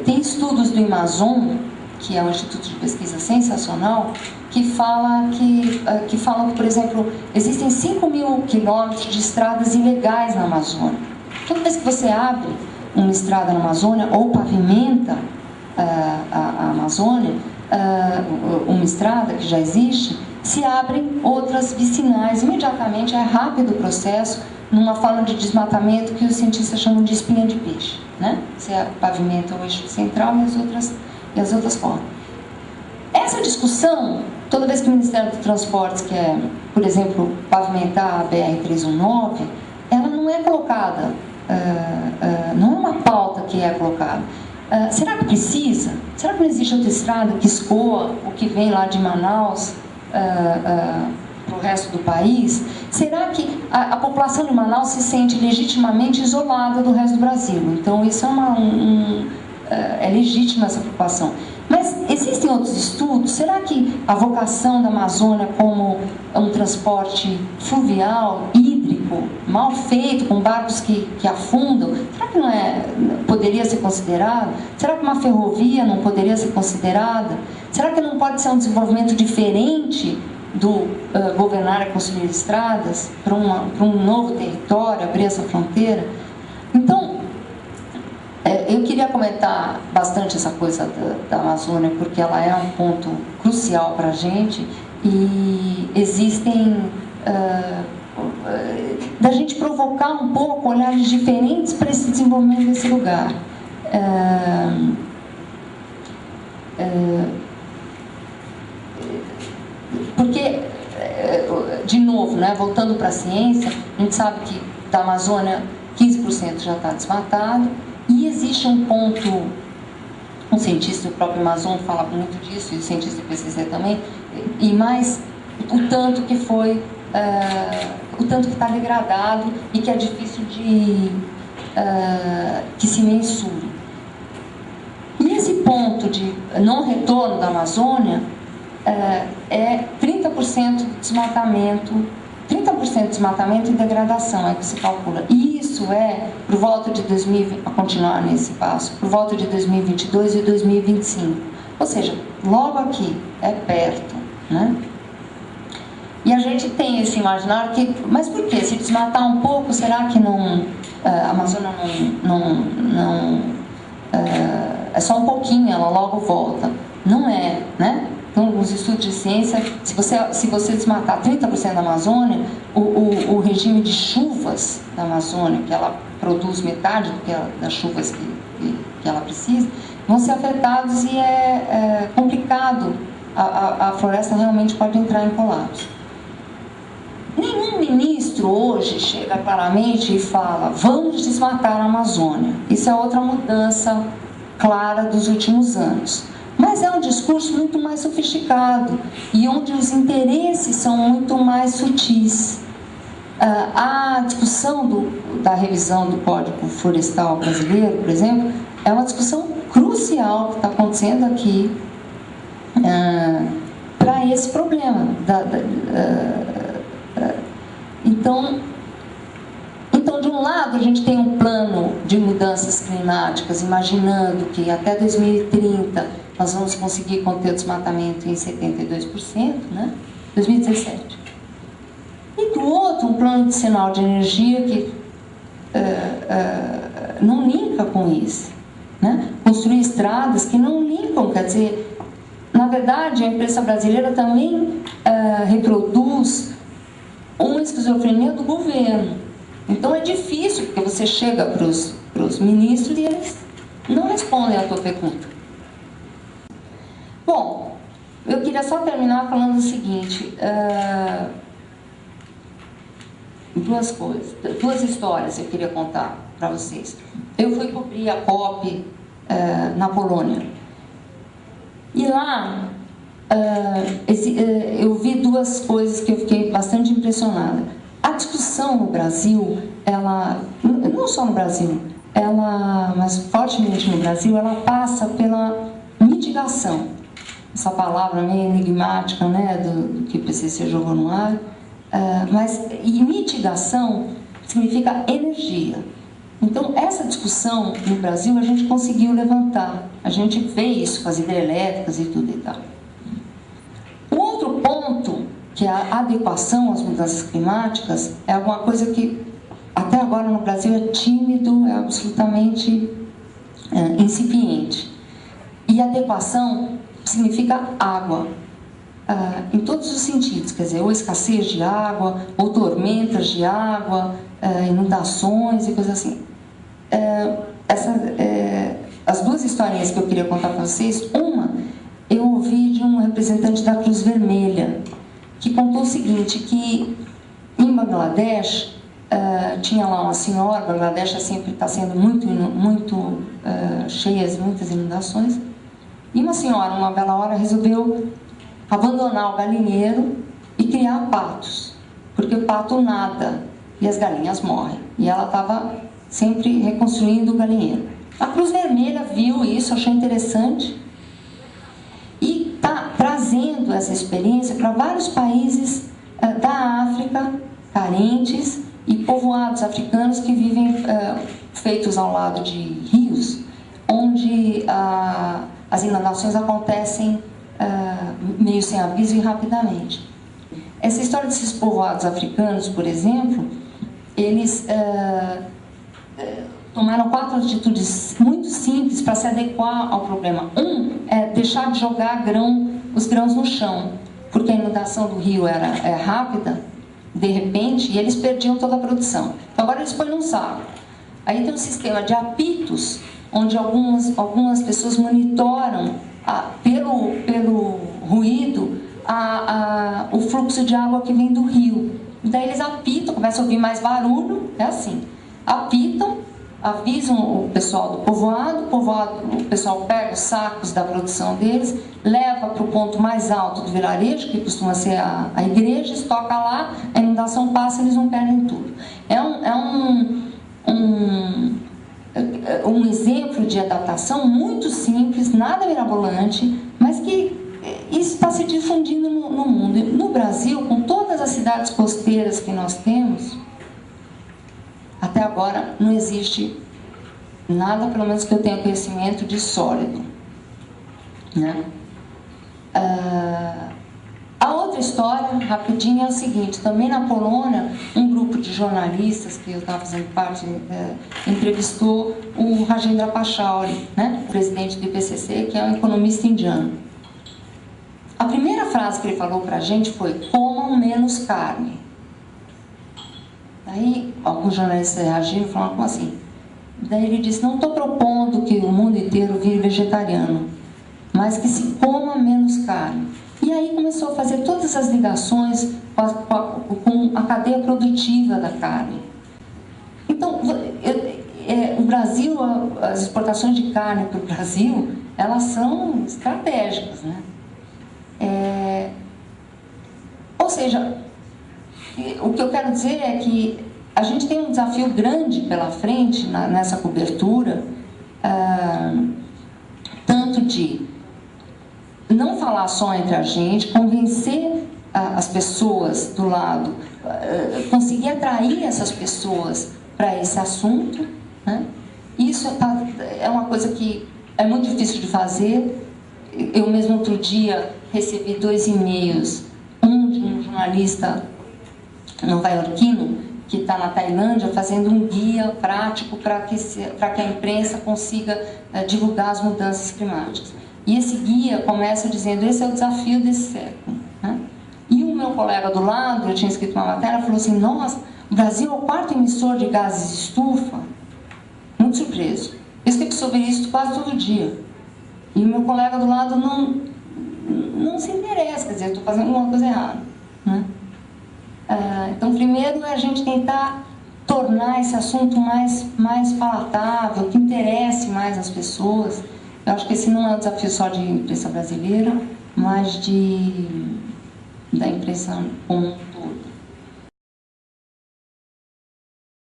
tem estudos do Amazon, que é um instituto de pesquisa sensacional, que falam que, por exemplo, existem 5.000 quilômetros de estradas ilegais na Amazônia. Toda vez que você abre uma estrada na Amazônia ou pavimenta a Amazônia, uma estrada que já existe, se abrem outras vicinais. Imediatamente é rápido o processo, numa forma de desmatamento que os cientistas chamam de espinha de peixe, né? Você pavimenta o eixo central e as outras formas. Essa discussão, toda vez que o Ministério dos Transportes quer, por exemplo, pavimentar a BR-319, ela não é colocada, não é uma pauta que é colocada. Será que precisa? Será que não existe outra estrada que escoa o que vem lá de Manaus para o resto do país? Será que a população de Manaus se sente legitimamente isolada do resto do Brasil? Então, isso é legítima essa preocupação. Mas existem outros estudos? Será que a vocação da Amazônia como um transporte fluvial, hídrico, mal feito, com barcos que afundam, será que poderia ser considerado? Será que uma ferrovia não poderia ser considerada? Será que não pode ser um desenvolvimento diferente do governar e construir estradas para um novo território, abrir essa fronteira? Então, eu queria comentar bastante essa coisa da Amazônia, porque ela é um ponto crucial para a gente, e existem da gente provocar um pouco olhares diferentes para esse desenvolvimento desse lugar. Porque, de novo, né, voltando para a ciência, a gente sabe que da Amazônia 15% já está desmatado, e existe um ponto, um cientista do próprio Amazon fala muito disso, e o cientista do PCC também, e mais o tanto que foi, o tanto que está degradado e que é difícil que se mensure. E esse ponto de não retorno da Amazônia é 30% de desmatamento, 30% de desmatamento e degradação, é que se calcula. E isso é por volta de 2020, a continuar nesse passo, por volta de 2022 e 2025. Ou seja, logo aqui, é perto, né? E a gente tem esse imaginário que, mas por quê? Se desmatar um pouco, será que a Amazônia é só um pouquinho, ela logo volta? Não é, né? Então, os estudos de ciência, se você desmatar 30% da Amazônia, o regime de chuvas da Amazônia, que ela produz metade das chuvas que ela precisa, vão ser afetados, e é complicado. A floresta realmente pode entrar em colapso. Nenhum ministro hoje chega claramente e fala: vamos desmatar a Amazônia. Isso é outra mudança clara dos últimos anos. Mas é um discurso muito mais sofisticado e onde os interesses são muito mais sutis. A discussão da revisão do Código Florestal Brasileiro, por exemplo, é uma discussão crucial que está acontecendo aqui para esse problema. Então, de um lado, a gente tem um plano de mudanças climáticas, imaginando que até 2030 nós vamos conseguir conter o desmatamento em 72%, né? 2017. E do outro, um plano nacional de energia que não linka com isso, né? Construir estradas que não linkam, quer dizer, na verdade, a imprensa brasileira também reproduz uma esquizofrenia do governo. Então é difícil, porque você chega para os ministros e eles não respondem a tua pergunta. Bom, eu queria só terminar falando o seguinte, duas histórias eu queria contar para vocês. Eu fui cobrir a COP na Polônia, e lá eu vi duas coisas que eu fiquei bastante impressionada. A discussão no Brasil, não só no Brasil, mas fortemente no Brasil, ela passa pela mitigação. Essa palavra meio enigmática, né, do que o PCC jogou no ar. E mitigação significa energia. Então, essa discussão no Brasil a gente conseguiu levantar. A gente vê isso com as hidrelétricas e tudo e tal. O outro ponto, que é a adequação às mudanças climáticas, é alguma coisa que até agora no Brasil é tímido, é absolutamente incipiente. E adequação significa água, em todos os sentidos, quer dizer, ou escassez de água, ou tormentas de água, inundações e coisas assim. As duas historinhas que eu queria contar para vocês, uma eu ouvi de um representante da Cruz Vermelha, que contou o seguinte, que em Bangladesh, tinha lá uma senhora, Bangladesh sempre está sendo muito cheia de muitas inundações, e uma senhora, uma bela hora, resolveu abandonar o galinheiro e criar patos, porque o pato nada e as galinhas morrem, e ela estava sempre reconstruindo o galinheiro. A Cruz Vermelha viu isso, achou interessante e está trazendo essa experiência para vários países da África carentes e povoados africanos que vivem feitos ao lado de rios, onde as inundações acontecem meio sem aviso e rapidamente. Essa história desses povoados africanos, por exemplo, eles tomaram 4 atitudes muito simples para se adequar ao problema. Um é deixar de jogar os grãos no chão, porque a inundação do rio era rápida, de repente, e eles perdiam toda a produção. Então agora eles põem num saco. Aí tem um sistema de apitos, onde algumas pessoas monitoram pelo ruído o fluxo de água que vem do rio. E daí eles apitam, começam a ouvir mais barulho, é assim. Apitam, avisam o pessoal do povoado, o pessoal pega os sacos da produção deles, leva para o ponto mais alto do vilarejo, que costuma ser a igreja, estoca lá, a inundação passa, eles não perdem tudo. É um exemplo de adaptação muito simples, nada mirabolante, mas que isso está se difundindo no mundo. No Brasil, com todas as cidades costeiras que nós temos, até agora não existe nada, pelo menos que eu tenha conhecimento, de sólido, né? A outra história, rapidinho, é o seguinte: também na Polônia, um grupo de jornalistas que eu estava fazendo parte entrevistou o Rajendra Pachauri, né, o presidente do IPCC, que é um economista indiano. A primeira frase que ele falou para a gente foi: comam menos carne. Aí alguns jornalistas reagiram e falaram: como assim? Daí ele disse: não estou propondo que o mundo inteiro vire vegetariano, mas que se coma menos carne. E aí começou a fazer todas as ligações com a cadeia produtiva da carne. Então, o Brasil, as exportações de carne para o Brasil, elas são estratégicas, né? Ou seja, o que eu quero dizer é que a gente tem um desafio grande pela frente nessa cobertura, tanto de não falar só entre a gente, convencer as pessoas do lado, conseguir atrair essas pessoas para esse assunto, né? Isso é uma coisa que é muito difícil de fazer. Eu mesmo outro dia recebi 2 e-mails, um de um jornalista nova-iorquino que está na Tailândia fazendo um guia prático para que a imprensa consiga divulgar as mudanças climáticas. E esse guia começa dizendo: esse é o desafio desse século, né? E o meu colega do lado, eu tinha escrito uma matéria, falou assim: nossa, o Brasil é o 4º emissor de gases de estufa. Muito surpreso. Eu escrevo sobre isso quase todo dia. E o meu colega do lado não se interessa, quer dizer, eu estou fazendo alguma coisa errada, né? Então, primeiro é a gente tentar tornar esse assunto mais palatável, que interesse mais as pessoas. Eu acho que esse não é um desafio só de imprensa brasileira, mas da imprensa como um todo.